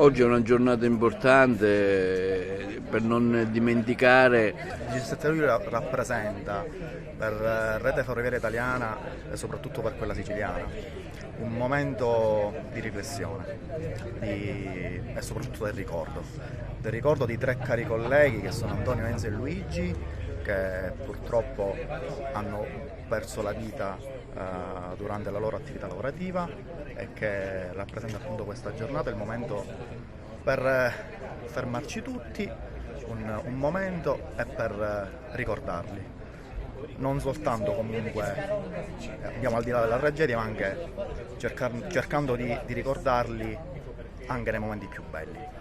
Oggi è una giornata importante per non dimenticare. Il 17 luglio rappresenta per Rete Ferroviaria Italiana e soprattutto per quella siciliana un momento di riflessione e soprattutto del ricordo di tre cari colleghi che sono Antonio, Enzo e Luigi, che purtroppo hanno perso la vita durante la loro attività lavorativa e che rappresenta appunto questa giornata il momento per fermarci tutti un momento e per ricordarli, non soltanto comunque andiamo al di là della tragedia, ma anche cercando di ricordarli anche nei momenti più belli.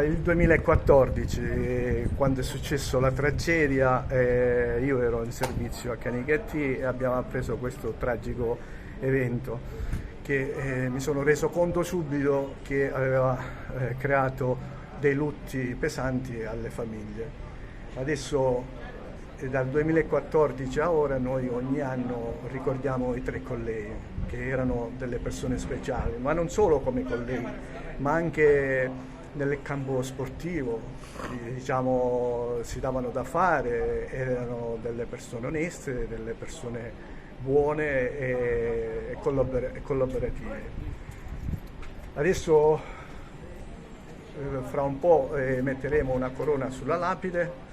Il 2014, quando è successo la tragedia, io ero in servizio a Canichetti e abbiamo appreso questo tragico evento che mi sono reso conto subito che aveva creato dei lutti pesanti alle famiglie. Adesso, dal 2014 a ora, noi ogni anno ricordiamo i tre colleghi che erano delle persone speciali, ma non solo come colleghi, ma anche nel campo sportivo, diciamo, si davano da fare, erano delle persone oneste, delle persone buone e collaborative. Adesso fra un po' metteremo una corona sulla lapide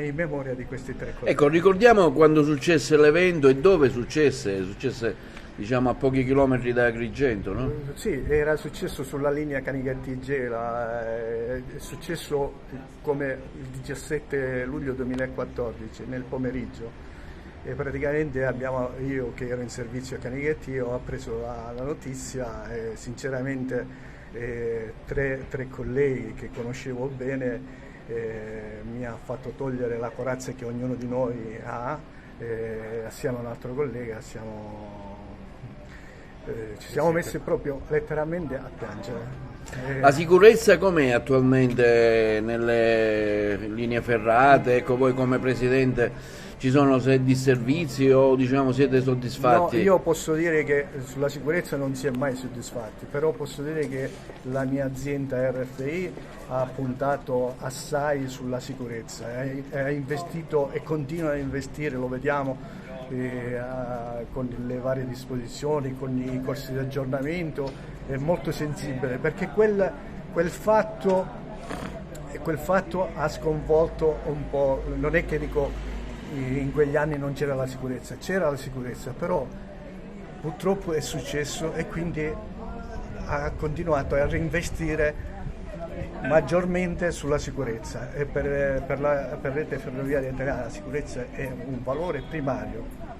in memoria di questi tre colleghi. Ecco, ricordiamo quando successe l'evento e dove successe. Successe, diciamo, a pochi chilometri da Agrigento, no? Sì, era successo sulla linea Canichetti-Gela, è successo come il 17 luglio 2014 nel pomeriggio e praticamente io che ero in servizio a Canichetti ho appreso la notizia e sinceramente tre colleghi che conoscevo bene mi ha fatto togliere la corazza che ognuno di noi ha, assieme a un altro collega ci siamo messi proprio letteralmente a piangere. La sicurezza com'è attualmente nelle linee ferrate? Ecco, voi come presidente ci sono disservizi o diciamo siete soddisfatti? No, io posso dire che sulla sicurezza non si è mai soddisfatti, però posso dire che la mia azienda RFI ha puntato assai sulla sicurezza, ha investito e continua a investire, lo vediamo con le varie disposizioni, con i corsi di aggiornamento, è molto sensibile perché quel fatto ha sconvolto un po', non è che dico in quegli anni non c'era la sicurezza, c'era la sicurezza, però purtroppo è successo e quindi ha continuato a reinvestire maggiormente sulla sicurezza e per Rete Ferroviaria Italiana la sicurezza è un valore primario.